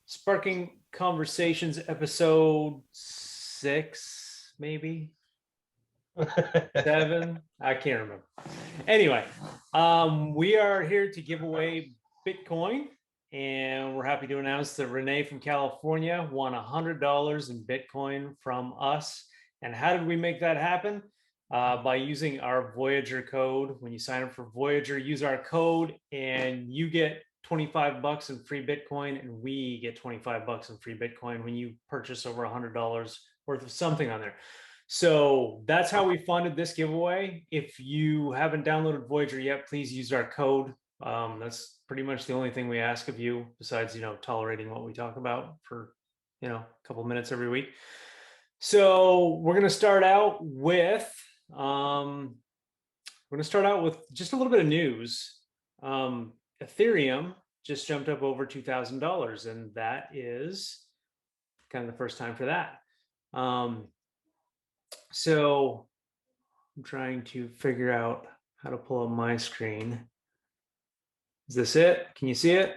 Sparking Conversations, episode 6, maybe 7. I can't remember. Anyway, we are here to give away Bitcoin, and we're happy to announce that Renee from California won $100 in Bitcoin from us. And how did we make that happen? By using our Voyager code. When you sign up for Voyager, use our code, and you get $25 in free Bitcoin, and we get $25 in free Bitcoin when you purchase over $100 worth of something on there. So that's how we funded this giveaway. If you haven't downloaded Voyager yet, please use our code. That's pretty much the only thing we ask of you, besides tolerating what we talk about for a couple of minutes every week. So we're going to start out with just a little bit of news. Ethereum just jumped up over $2,000, and that is kind of the first time for that. So I'm trying to figure out how to pull up my screen. Is this it? Can you see it?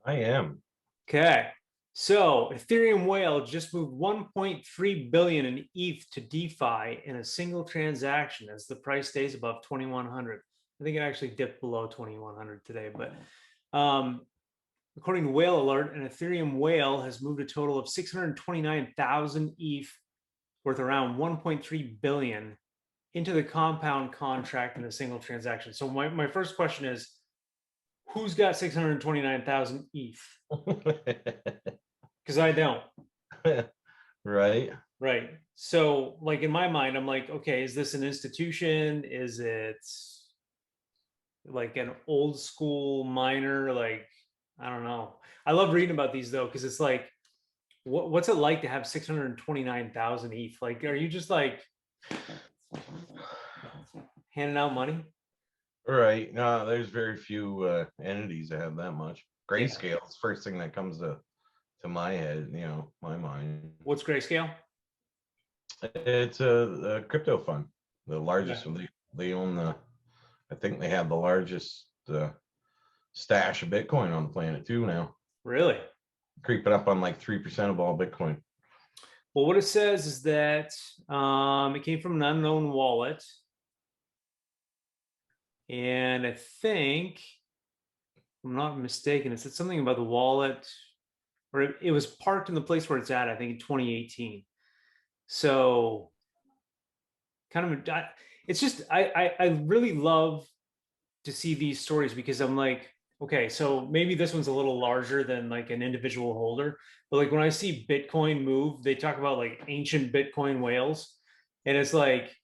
I am. Okay. So Ethereum whale just moved 1.3 billion in ETH to DeFi in a single transaction as the price stays above 2,100. I think it actually dipped below 2,100 today, but according to Whale Alert, an Ethereum whale has moved a total of 629,000 ETH worth around 1.3 billion into the compound contract in a single transaction. So my first question is, who's got 629,000 ETH? Because I don't. Right. Right. So like in my mind, I'm like, okay, is this an institution? Is it like an old school miner? Like, I don't know. I love reading about these though, because it's like, what's it like to have 629,000 ETH? Like, are you just like handing out money? Right. No, there's very few entities that have that much. Grayscale is first thing that comes to my head, my mind. What's Grayscale? It's a crypto fund, the largest. Yeah. They own I think they have the largest stash of Bitcoin on the planet too now. Really? Creeping up on like 3% of all Bitcoin. Well, what it says is that it came from an unknown wallet. And I think, if I'm not mistaken, it said something about the wallet, or it was parked in the place where it's at, I think in 2018. So kind of, it's just, I really love to see these stories, because I'm like, okay, so maybe this one's a little larger than like an individual holder, but like when I see Bitcoin move, they talk about like ancient Bitcoin whales, and it's like,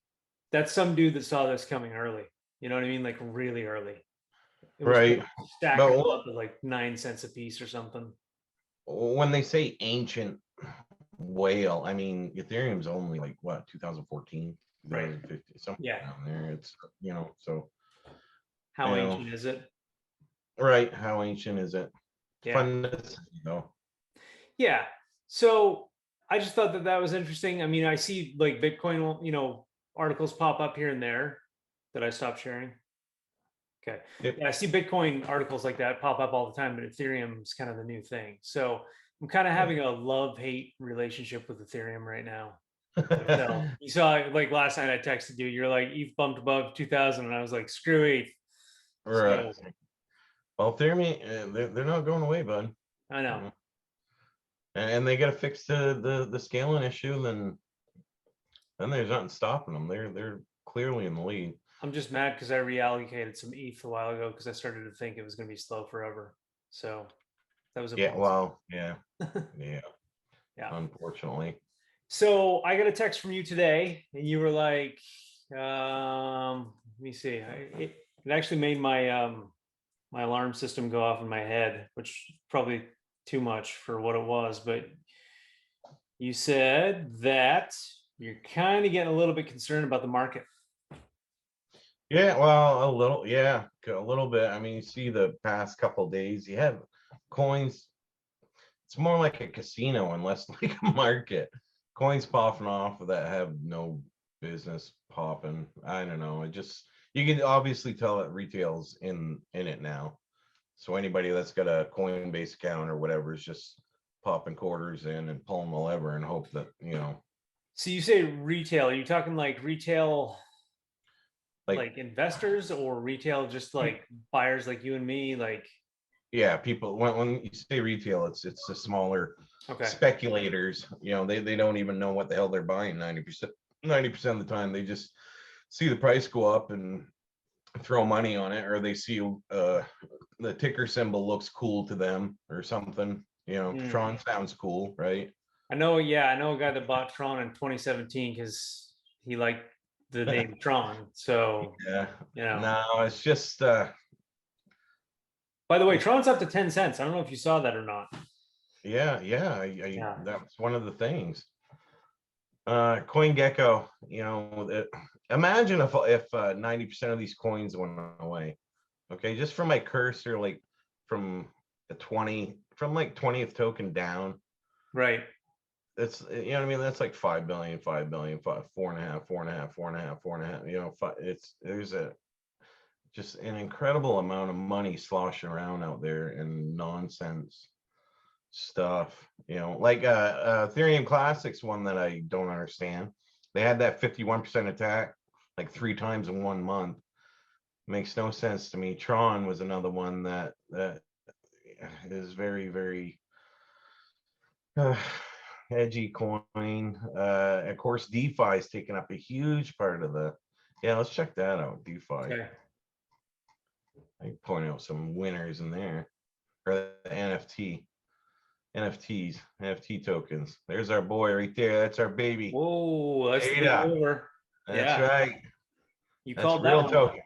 that's some dude that saw this coming early. You know what I mean? Like really early. It was Right. stacking But them up at like 9 cents a piece or something. when they say ancient whale, I mean Ethereum's only like what, 2014, Right. 2015, something Yeah. down there. It's so How ancient is it? right. How ancient is it? Yeah. Fun to see, though. Yeah. So I just thought that was interesting. I mean, I see like Bitcoin, articles pop up here and there. That I stopped sharing? Okay. Yep. Yeah, I see Bitcoin articles like that pop up all the time, but Ethereum is kind of the new thing. So I'm kind of having a love-hate relationship with Ethereum right now. So you saw like last night I texted you, you're like, ETH bumped above 2,000, and I was like, screw ETH. Right. So Well, Ethereum, they're not going away, bud. I know. And they got to fix the scaling issue. Then there's nothing stopping them. They're clearly in the lead. I'm just mad because I reallocated some ETH a while ago because I started to think it was going to be slow forever. So that was a yeah. Yeah. Unfortunately. So I got a text from you today, and you were like, let me see. It actually made my my alarm system go off in my head, which probably too much for what it was. But you said that you're kind of getting a little bit concerned about the market. Yeah, well, a little bit. I mean, you see the past couple of days, you have coins. It's more like a casino and less like a market. Coins popping off that have no business popping. I don't know. You can obviously tell that retail's in it now. So anybody that's got a Coinbase account or whatever is just popping quarters in and pulling the lever and hope that, So you say retail, are you talking like retail, like, like investors, or retail just like buyers like you and me? Like, yeah, people, when you say retail, it's the smaller okay, speculators, they don't even know what the hell they're buying 90% of the time. They just see the price go up and throw money on it, or they see the ticker symbol looks cool to them or something. Hmm. Tron sounds cool, right? I know. Yeah, I know a guy that bought Tron in 2017 because he liked the name Tron. So, Yeah. you know. No, it's just By the way, Tron's up to 10 cents. I don't know if you saw that or not. yeah. Yeah. That's one of the things. CoinGecko, imagine if 90% of these coins went away. Okay, just from my cursor, like from from like 20th token down. Right. It's, what I mean, that's like 5 billion, 5 billion, 4.5, 4.5, 4.5, 4.5. There's just an incredible amount of money sloshing around out there and nonsense stuff. Like Ethereum Classics, one that I don't understand. They had that 51% attack like 3 times in 1 month. Makes no sense to me. Tron was another one that is very, very uh, edgy coin. Of course, DeFi is taking up a huge part of the. Yeah, let's check that out. DeFi. Okay. I can point out some winners in there, or the NFTs, NFT tokens. There's our boy right there. That's our baby. Whoa, that's the big Ada. mover. That's Yeah. right. You That's called that real one. token.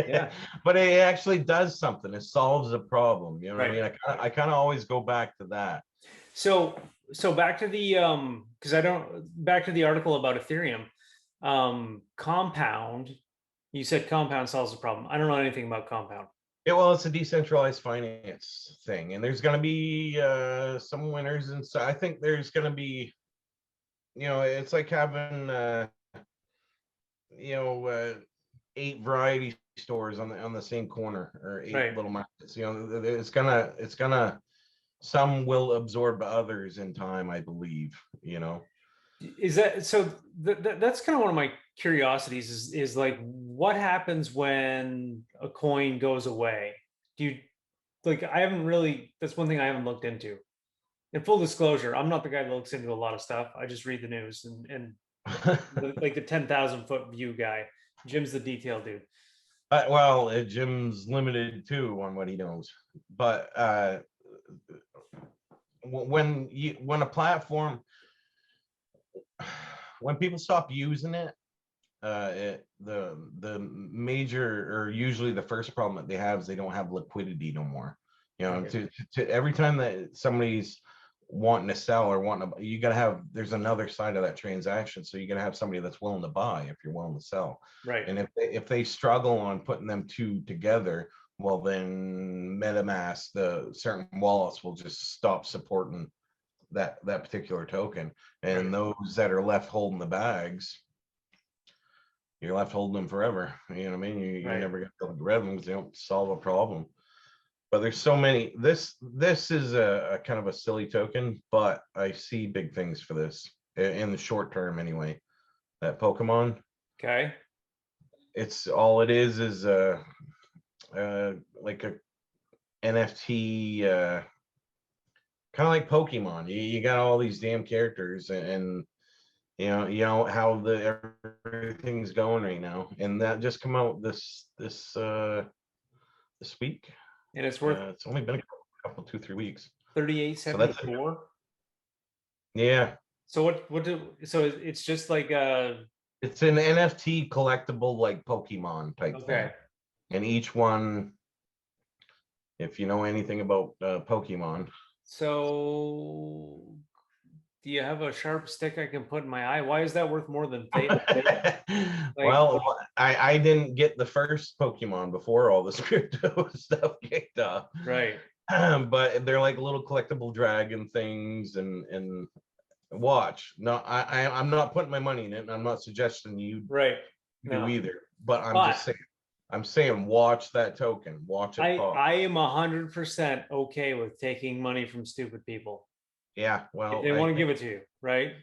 Yeah. But it actually does something. It solves a problem. You know what I Right. mean? I kind of always go back to that. So back to the because I don't back to the article about Ethereum. Compound, you said Compound solves the problem. I don't know anything about Compound. Yeah, well, it's a decentralized finance thing, and there's going to be some winners, and so I think there's going to be, it's like having, you know, uh, 8 variety stores on the same corner, or eight Right. little markets. It's gonna some will absorb others in time, I believe. Is that so? That's kind of one of my curiosities. Is like what happens when a coin goes away? Do you like? I haven't really. That's one thing I haven't looked into. In full disclosure, I'm not the guy that looks into a lot of stuff. I just read the news and like the 10,000 foot view guy. Jim's the detail dude. Well, Jim's limited too on what he knows, but when a platform, when people stop using it, the major, or usually the first problem that they have, is they don't have liquidity no more. Okay. To every time that somebody's wanting to sell or wanting to, you got to have, there's another side of that transaction. So you got to have somebody that's willing to buy if you're willing to sell. Right. And if they struggle on putting them two together, well, then MetaMask, the certain wallets will just stop supporting that particular token, Right. and those that are left holding the bags, you're left holding them forever. You know what I mean? You're Right. never gonna be able to get rid of them because they don't solve a problem. But there's so many. This is a kind of a silly token, but I see big things for this in the short term anyway. That Pokemon, Okay. it's all it is like a NFT, kind of like Pokemon. You got all these damn characters, and how everything's going right now, and that just come out this week. And it's worth It's only been a couple 2-3 weeks, so that's it. 38.74. Yeah, So what do so it's just like it's an NFT collectible, like Pokemon type thing, okay. and each one, if you know anything about Pokemon. So do you have a sharp stick I can put in my eye? Why is that worth more than Fable? Like, Well, I didn't get the first Pokemon before all this crypto stuff kicked off. right. But they're like little collectible dragon things, and watch. No, I'm not putting my money in it, and I'm not suggesting you Right. do No. either. But I'm But just saying. I'm saying watch that token. Watch it pop. I am 100% okay with taking money from stupid people Yeah, if well, they want to give it to you, right?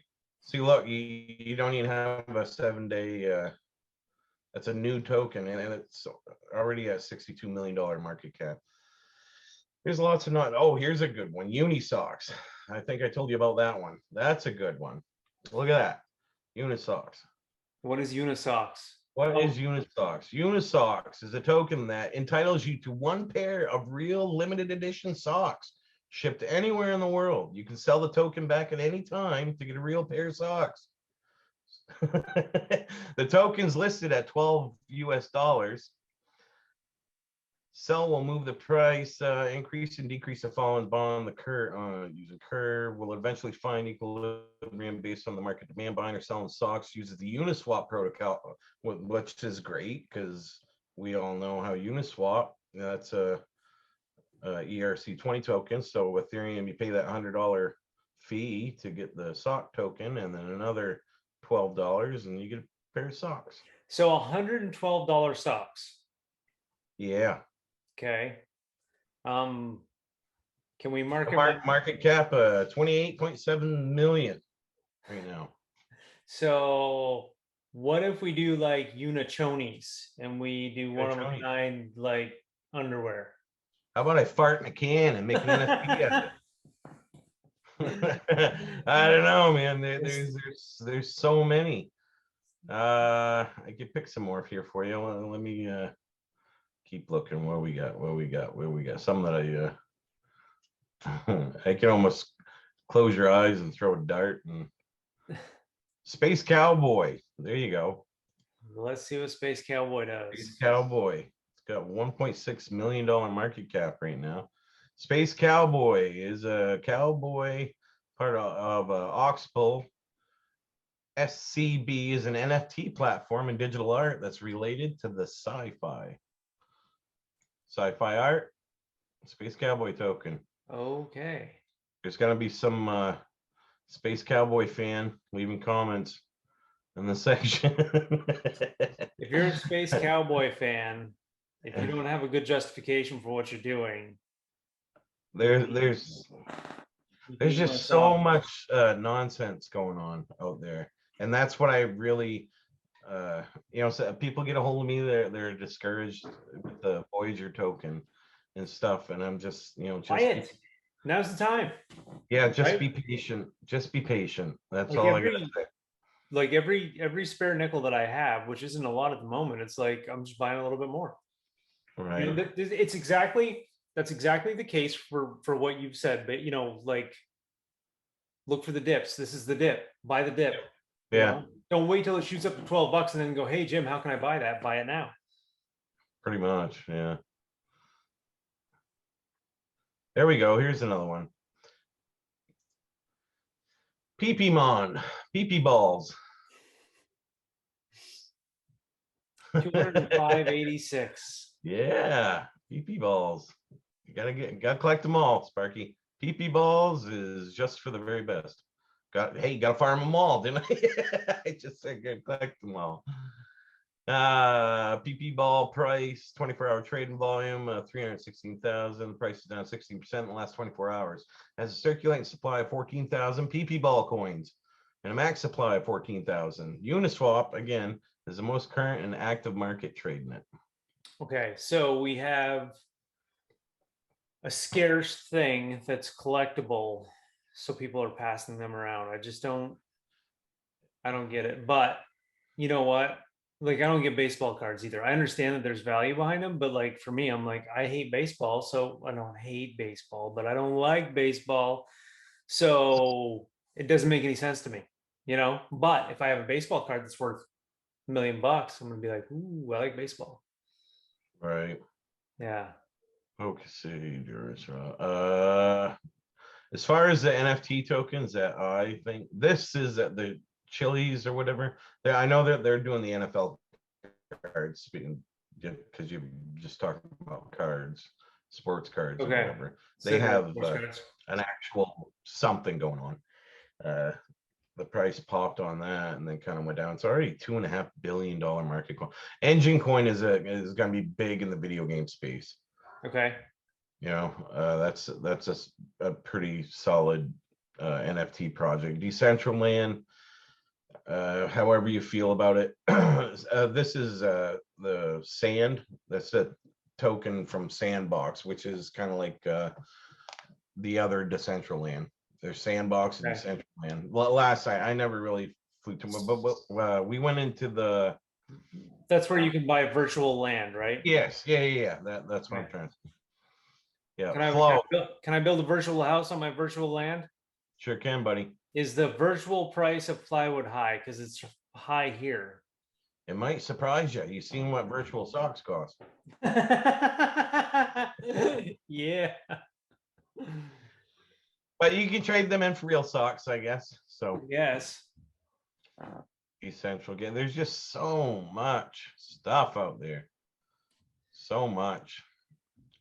see, look, you don't even have a 7-day. That's a new token, and it's already at $62 million market cap. There's lots of not. Oh, here's a good one. Unisocks. I think I told you about that one. That's a good one. Look at that. Unisocks. What is Unisocks? What Oh, is Unisocks? Unisocks is a token that entitles you to one pair of real limited edition socks shipped anywhere in the world. You can sell the token back at any time to get a real pair of socks. The token's listed at 12 US dollars. Sell will move the price, increase and decrease the falling bond. The curve, use a curve will eventually find equilibrium based on the market demand. Buying or selling stocks uses the Uniswap protocol, which is great because we all know how Uniswap. That's a ERC20 token. So with Ethereum, you pay that $100 fee to get the sock token, and then another $12, and you get a pair of socks. so $112 socks. Yeah. Okay. Can we market Market cap 28.7 million right now. So what if we do like unichonies and we do one of a Unichonies. kind like underwear? How about I fart in a can and make an NFT out of it? I don't know, man. There's so many. I could pick some more here for you. Let me keep looking. What we got? Some that I can almost close your eyes and throw a dart. And Space Cowboy. There you go. Let's see what Space Cowboy does. Space Cowboy. It's got $1.6 million market cap right now. Space Cowboy is a cowboy part of Oxbow. SCB is an NFT platform in digital art that's related to the sci-fi art. Space Cowboy token. Okay. There's gonna be some Space Cowboy fan leaving comments in the section. If you're a Space Cowboy fan, if you don't have a good justification for what you're doing, there's just so much nonsense going on out there, and that's what I really so people get a hold of me, they're discouraged with the Voyager token and stuff, and I'm just buy it. Now's the time. Yeah, just be patient. Just be patient. That's Like all I gotta say. Like every spare nickel that I have, which isn't a lot at the moment, it's like I'm just buying a little bit more. Right. It's that's exactly the case for what you've said. But like look for the dips. This is the dip. Buy the dip. Yeah. Don't wait till it shoots up to $12 and then go, hey Jim, how can I buy that? Buy it now. Pretty much, yeah. There we go. Here's another one. PP Mon, PP balls. 205.86. Yeah, PP balls. You gotta collect them all, Sparky. PP balls is just for the very best. Gotta farm them all, didn't I? I just said collect them all. PP ball price, 24-hour trading volume, 316,000. Price is down 16% in the last 24 hours. Has a circulating supply of 14,000 PP ball coins and a max supply of 14,000. Uniswap, again, is the most current and active market trading it. Okay, so we have a scarce thing that's collectible, so people are passing them around. I don't get it. But you know what? Like I don't get baseball cards either. I understand that there's value behind them, but like for me, I'm like, I hate baseball, so I don't hate baseball, but I don't like baseball. So it doesn't make any sense to me, But if I have a baseball card that's worth $1 million, I'm gonna be like, ooh, I like baseball. Right. Yeah. Okay, as far as the NFT tokens that I think this is at the Chili's or whatever, I know that they're doing the NFL cards, speaking because you just talked about cards, sports cards, or whatever. They have an actual something going on. the price popped on that and then kind of went down. It's already $2.5 billion market coin. Engine coin is going to be big in the video game space. Okay. You know, that's a pretty solid NFT project. Decentraland, however you feel about it. This is the sand. That's a token from Sandbox, which is kind of like the other Decentraland. There's Sandbox and Okay. Decentraland. Well, last night I never really flew to, but we went into the. That's where you can buy virtual land, right? Yes, yeah. That's what I'm Okay. trying to. Yeah, Can I, flow. can I build a virtual house on my virtual land? Sure can, buddy. Is the virtual price of plywood high? Because it's high here. It might surprise you. You seen what virtual socks cost? Yeah. But you can trade them in for real socks, I guess. So Yes. essential game. There's just so much stuff out there. So much.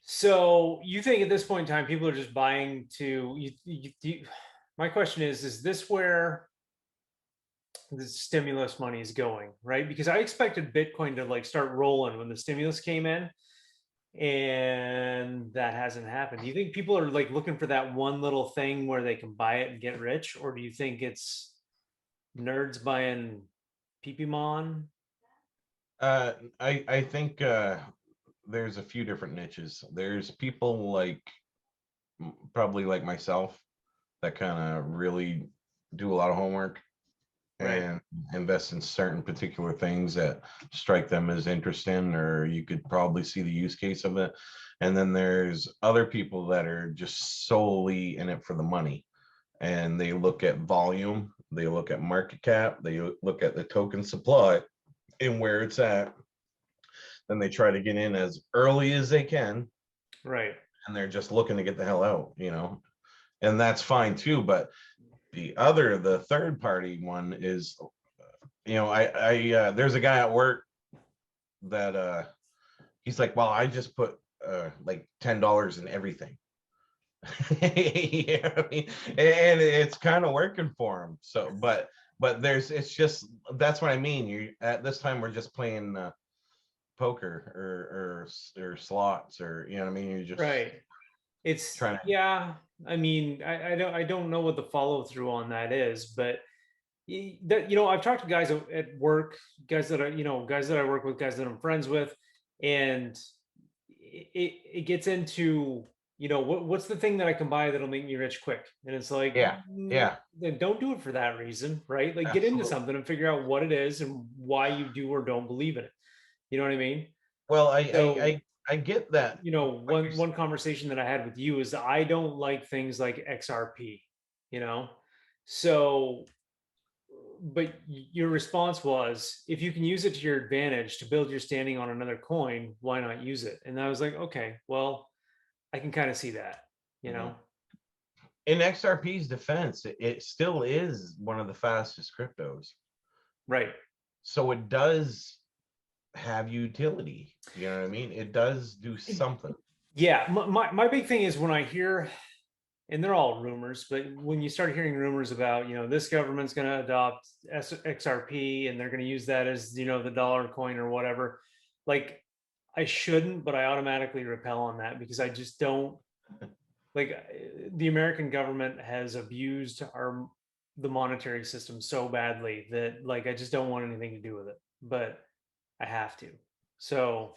So you think at this point in time, people are just buying to my question is this where the stimulus money is going, right? Because I expected Bitcoin to like start rolling when the stimulus came in, and that hasn't happened. Do you think people are like looking for that one little thing where they can buy it and get rich, or do you think it's nerds buying Pipimon? I think there's a few different niches. There's people like probably like myself that kind of really do a lot of homework Right. and invest in certain particular things that strike them as interesting, or you could probably see the use case of it. And then there's other people that are just solely in it for the money, and they look at volume, they look at market cap, they look at the token supply and where it's at. Then they try to get in as early as they can, Right. and they're just looking to get the hell out, you know, and that's fine too. But the third party one is, you know, I there's a guy at work that he's like, well, I just put like $10 in everything. You know what I mean? And it's kind of working for him. So but there's, it's just, that's what I mean. You at this time we're just playing poker or slots, or you know what I mean, you're just Right. It's trying to. yeah. I mean, I don't know what the follow through on that is, but that I've talked to guys at work, guys that guys that I work with, guys that I'm friends with, and it gets into what's the thing that I can buy that'll make me rich quick, and it's like Yeah, then don't do it for that reason, right? Like get into absolutely. something and figure out what it is and why you do or don't believe in it. You know what I mean? Well, So I get that. What you're one conversation that I had with you is I don't like things like XRP, you know? So, but your response was if you can use it to your advantage to build your standing on another coin, why not use it? And I was like, okay, well, I can kind of see that, you Mhm. know? In XRP's defense, it still is one of the fastest cryptos. Right. So it does have utility. You know what I mean? It does do something. Yeah. My big thing is when I hear, and they're all rumors, but when you start hearing rumors about, this government's going to adopt XRP and they're going to use that as, the dollar coin or whatever, like I shouldn't, but I automatically repel on that because I just don't like the American government has abused the monetary system so badly that like I just don't want anything to do with it, but I have to. So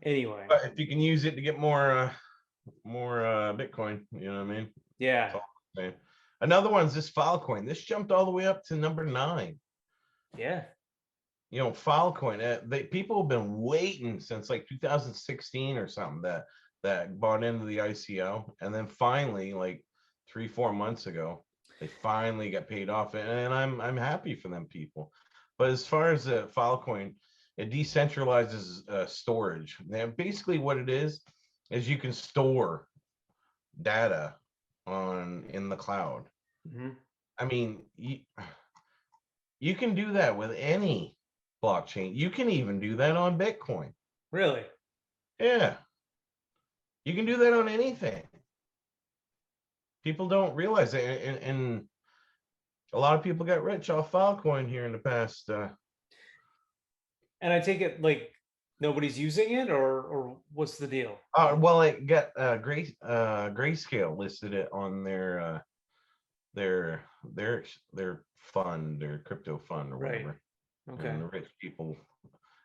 anyway, But if you can use it to get more Bitcoin, you know what I mean? yeah, That's all I'm saying. Another one's this Filecoin. This jumped all the way up to number 9. yeah, You know, Filecoin. People have been waiting since like 2016 or something that bought into the ICO, and then finally, like 3-4 months ago, they finally got paid off, and I'm happy for them people. But as far as the Filecoin, it decentralizes storage. Now, basically, what it is you can store data in the cloud. hmm I mean, you can do that with any blockchain. You can even do that on Bitcoin. really, Yeah, you can do that on anything. People don't realize it. And A lot of people got rich off Filecoin here in the past. And I take it like nobody's using it, or what's the deal? Well, it got Grayscale listed it on their their fund, their crypto fund or Right. whatever, Okay. and the rich people,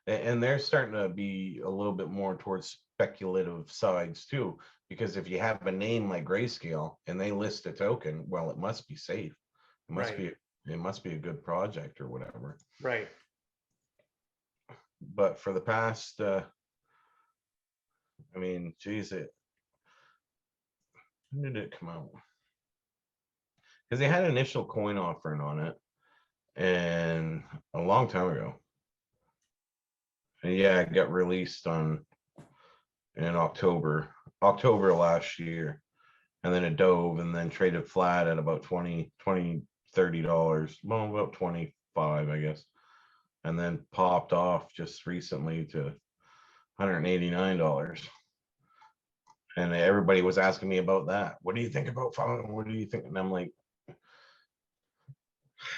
and they're starting to be a little bit more towards speculative sides too. Because if you have a name like Grayscale and they list a token, well, it must be safe. It must Right. be it must be a good project or whatever. Right. But for the past, I mean, geez, when did it come out? Because they had an initial coin offering on it, and a long time ago. And yeah, it got released in October last year, and then it dove and then traded flat at about 30 dollars, well, about 25, I guess, and then popped off just recently to $189. And everybody was asking me about that. What do you think about following? What do you think? And I'm like,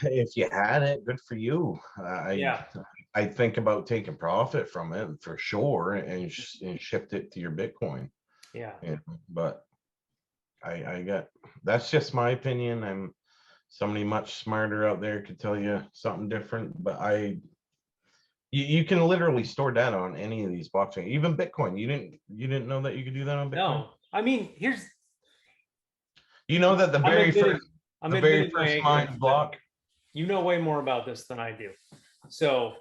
if you had it, good for you. Yeah. I think about taking profit from it for sure, and shift it to your Bitcoin. Yeah. Yeah, but I got, that's just my opinion. I'm somebody much smarter out there could tell you something different, but you can literally store data on any of these blockchain, even Bitcoin. You didn't know that you could do that on Bitcoin? No, I mean, here's You know that I'm admitting I'm the very admitting my first ignorance, mine but block. you know way more about this than I do. So,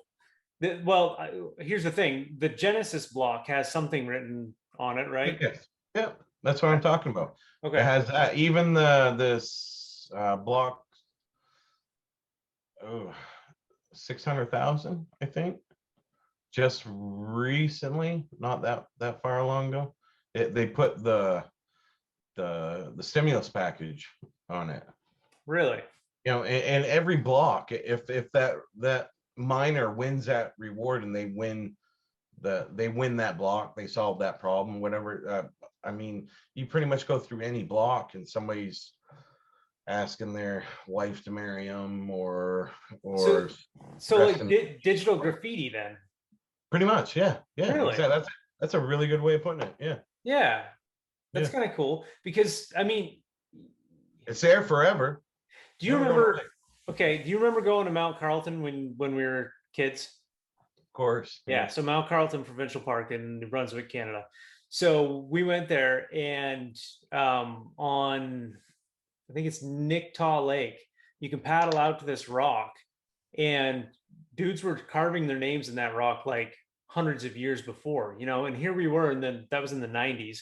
well, here's the thing: the Genesis block has something written on it, right? Yes. Yeah, that's what I'm talking about. It Okay. has that. Even this block, oh, 600,000, I think, just recently, not that far long ago. They put the stimulus package on it. Really? You know, and every block, if that miner wins that reward and they win that block, they solve that problem, whatever. I mean, you pretty much go through any block and somebody's asking their wife to marry them, So, or so dressed like in, digital graffiti, then? pretty much, yeah, yeah, Really? exactly. That's a really good way of putting it. Yeah, Yeah, that's yeah, kind of cool because I mean, it's there forever, do you never going away. remember? Okay, do you remember going to Mount Carlton when we were kids? Of course, Yeah, yeah. so Mount Carlton Provincial Park in New Brunswick, Canada. So we went there, and on I think it's Nicktaw Lake, you can paddle out to this rock, and dudes were carving their names in that rock like hundreds of years before, and here we were, and then that was in the 90s,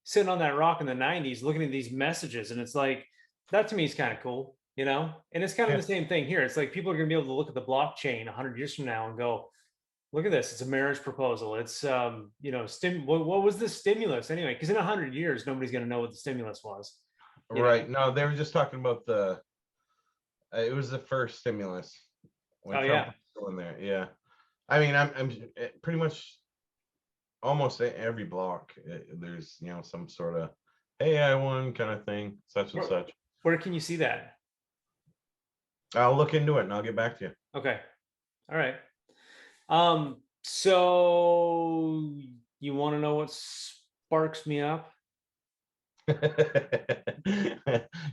sitting on that rock in the 90s looking at these messages, and it's like, that to me is kind of cool. And it's kind of Yeah. the same thing here. It's like people are going to be able to look at the blockchain 100 years from now and go, look at this, it's a marriage proposal. It's what was the stimulus anyway? Because in 100 years nobody's going to know what the stimulus was. you know Right. No, they were just talking about it was the first stimulus when oh Trump yeah. was still in there. Yeah. I mean, I'm pretty much almost every block. There's, some sort of, hey, I won kind of thing, such and where, such. where can you see that? I'll look into it and I'll get back to Okay. All right. So you want to know what sparks me up? you.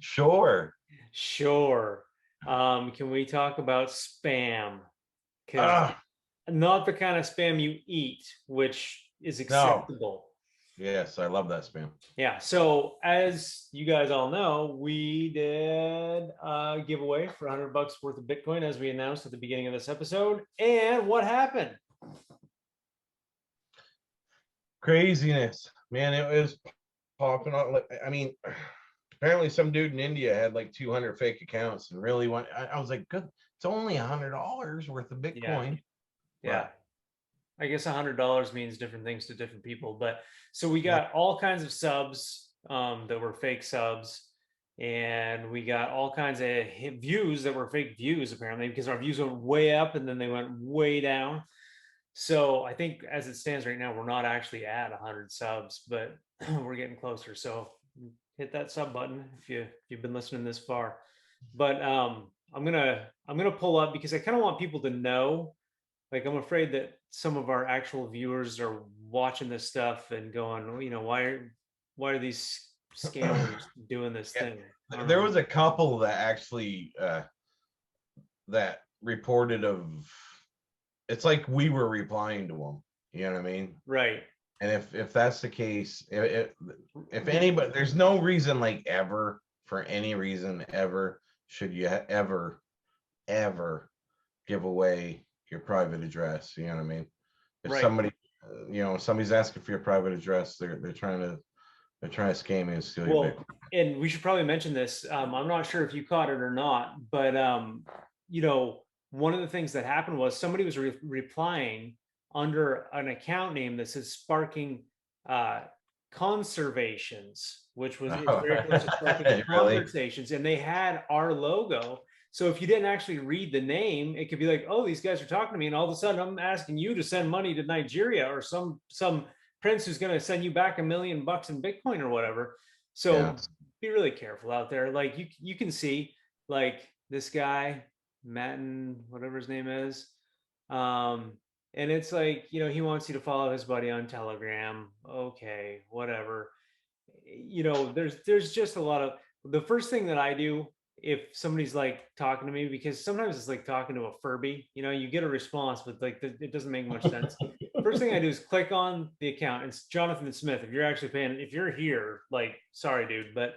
Sure. Sure. Can we talk about spam? Because Ah, not the kind of spam you eat, which is no. acceptable. Yes, I love that spam. Yeah. So as you guys all know, we did a giveaway for $100 worth of Bitcoin, as we announced at the beginning of this episode. And what happened? Craziness, man. It was popping on. Like, I mean, apparently some dude in India had like 200 fake accounts and really want. I was like, good. It's only $100 worth of Yeah. Bitcoin, Yeah. but I guess $100 means different things to different people. But so we yeah, got all kinds of subs that were fake subs. And we got all kinds of views that were fake views, apparently, because our views went way up and then they went way down. So I think as it stands right now, we're not actually at 100 subs, but we're getting closer. So hit that sub button if you've been listening this far. But I'm gonna pull up because I kind of want people to know. Like, I'm afraid that some of our actual viewers are watching this stuff and going, "Oh, why are these scammers doing this Yeah, thing?" I don't there know. was a couple that actually that reported of. It's like we were replying to them. You know what I mean? Right. And if that's the case, if anybody, there's no reason like ever for any reason ever should you ever give away your private address. You know what I mean? If Right. somebody, somebody's asking for your private address, they're trying to scam you and steal your Well, Bitcoin. and we should probably mention this. I'm not sure if you caught it or not, but you know, one of the things that happened was somebody was replying under an account name that says Sparking uh, Conservations, which was it's very close to Sparking Really? Conversations, and they had our logo. So if you didn't actually read the name, it could be like, oh, these guys are talking to me, and all of a sudden I'm asking you to send money to Nigeria or some prince who's going to send you back $1 million in Bitcoin or whatever. Yeah. So be really careful out there. Like you can see like this guy, Matten, whatever his name is. Um, and it's like, he wants you to follow his buddy on Telegram. Okay, whatever. There's just a lot of the first thing that I do if somebody's like talking to me, because sometimes it's like talking to a Furby, you get a response, but like it doesn't make much sense. First thing I do is click on the account. It's Jonathan Smith. If you're actually paying, if you're here, like, sorry, dude, but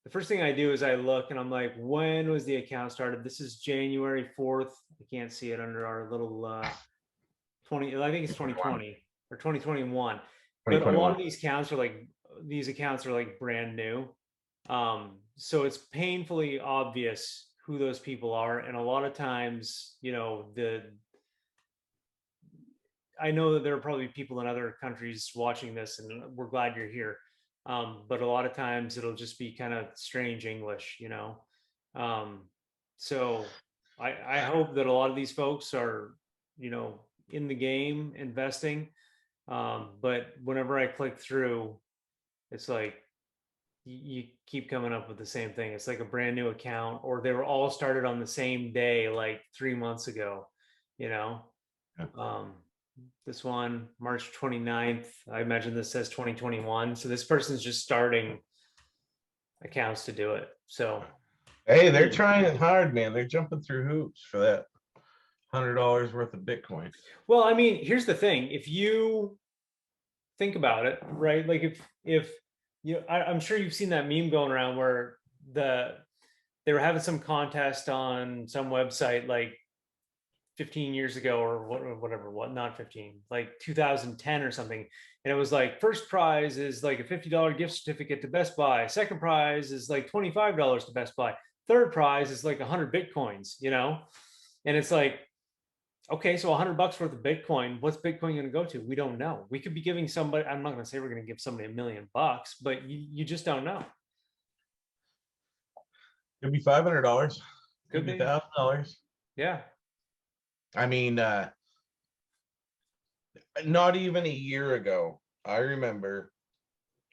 the first thing I do is I look and I'm like, when was the account started? This is January 4th. I can't see it under our little 20, I think it's 2020 or 2021. But a lot 2021. of these accounts are like brand new. So it's painfully obvious who those people are. And a lot of times, I know that there are probably people in other countries watching this, and we're glad you're here. But a lot of times it'll just be kind of strange English. Um, so I hope that a lot of these folks are, in the game investing. But whenever I click through, it's like you keep coming up with the same thing. It's like a brand new account, or they were all started on the same day, like 3 months ago, you know. Yeah. This one, March 29th. I imagine this says 2021. So this person's just starting accounts to do it. So, Hey, they're trying hard, man. They're jumping through hoops for that $100 worth of Bitcoin. well, I mean, here's the thing. If you think about it, right? Like if I'm sure you've seen that meme going around where they were having some contest on some website like 15 years ago or whatever, not 15, like 2010 or something. And it was like, first prize is like a $50 gift certificate to Best Buy. Second prize is like $25 to Best Buy. Third prize is like 100 Bitcoins. And it's like, okay, so $100 worth of Bitcoin, what's Bitcoin going to go to? We don't know. We could be giving somebody, I'm not going to say we're going to give somebody $1 million, but you just don't know. Could be $500. Could Could be be. $1,000. Yeah. I mean, not even a year ago, I remember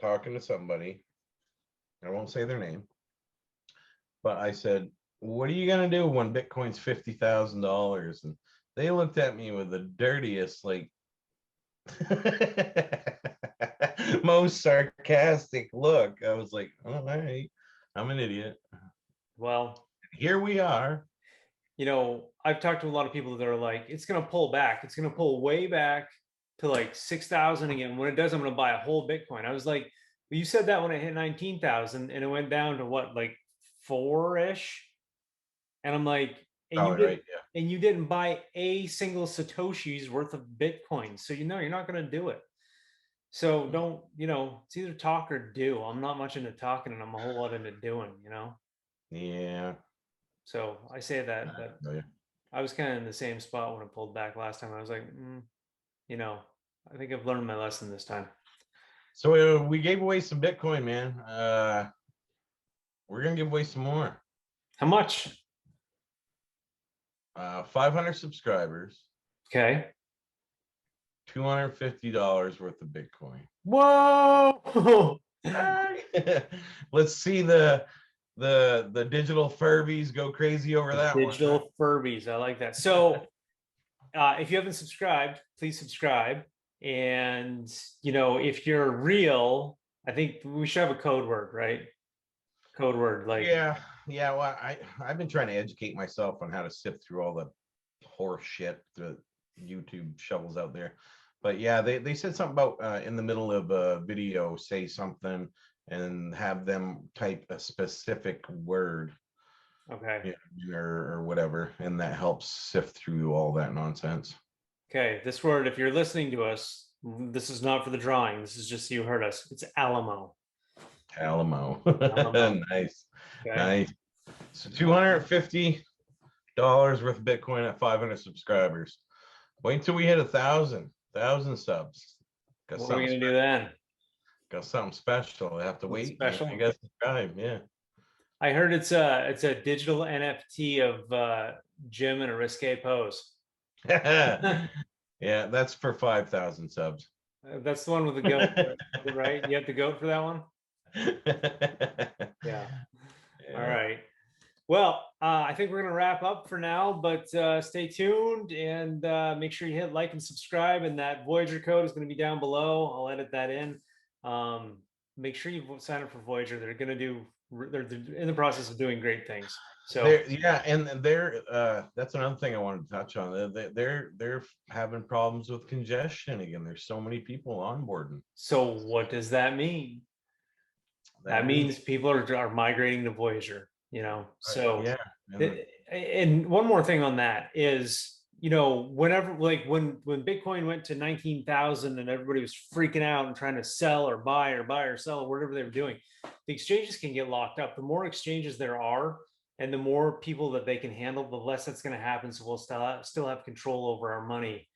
talking to somebody. I won't say their name, but I said, "What are you gonna do when Bitcoin's $50,000?" And they looked at me with the dirtiest, like, most sarcastic look. I was like, "All right, I'm an idiot." Well, Here we are. I've talked to a lot of people that are like, it's going to pull back. It's going to pull way back to like 6,000 again. When it does, I'm going to buy a whole Bitcoin. I was like, well, you said that when it hit 19,000 and it went down to what, like four-ish? And I'm like, and you Probably did, right. Yeah. and you didn't buy a single Satoshi's worth of Bitcoin. So, you're not going to do it. So don't, it's either talk or do. I'm not much into talking and I'm a whole lot into doing. Yeah. So I say that, but Oh, yeah. I was kind of in the same spot when it pulled back last time. I was like, you know, I think I've learned my lesson this time. So we gave away some Bitcoin, man. We're gonna give away some more. How much? 500 subscribers, Okay. $250 worth of Bitcoin. Whoa. Let's see the the digital Furbies go crazy over that one. Digital Furbies. I like that. So if you haven't subscribed, please subscribe. And if you're real, I think we should have a code word, right? Code word, like Yeah. Well, I've been trying to educate myself on how to sift through all the horse shit that YouTube shovels out there. But yeah, they said something about in the middle of a video, say something and have them type a specific word, okay. or whatever, and that helps sift through all that nonsense. Okay, this word, if you're listening to us, this is not for the drawing. This is just so you heard us. It's Alamo. Alamo. Alamo. Nice. Okay. Nice. So $250 worth of Bitcoin at 500 subscribers. Wait until we hit 1,000 subs. Got What are we something gonna do special. then? Got something special. I have to What's wait. Make special? sure you guys subscribe. Yeah. I heard it's a digital NFT of Jim in a risque pose. Yeah, that's for 5,000 subs. That's the one with the goat, right? You have the goat for that one? Yeah. All Yeah. right. Well, I think we're going to wrap up for now, but stay tuned and make sure you hit like and subscribe. And that Voyager code is going to be down below. I'll edit that in. Make sure you sign up for Voyager. They're in the process of doing great things. So And that's another thing I wanted to touch on. They're having problems with congestion again. There's so many people on board. so what does that mean? That That means means people are migrating to Voyager, So, yeah. And and one more thing on that is, whenever like when Bitcoin went to 19,000 and everybody was freaking out and trying to sell or buy or sell or whatever they were doing, the exchanges can get locked up. The more exchanges there are, and the more people that they can handle, the less that's going to happen. So we'll still have control over our money,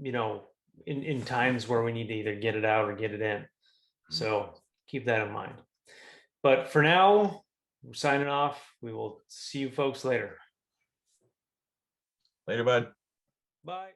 you know, in times where we need to either get it out or get it in. So keep that in mind. But for now, we're signing off. We will see you folks later. later, bud. Bye.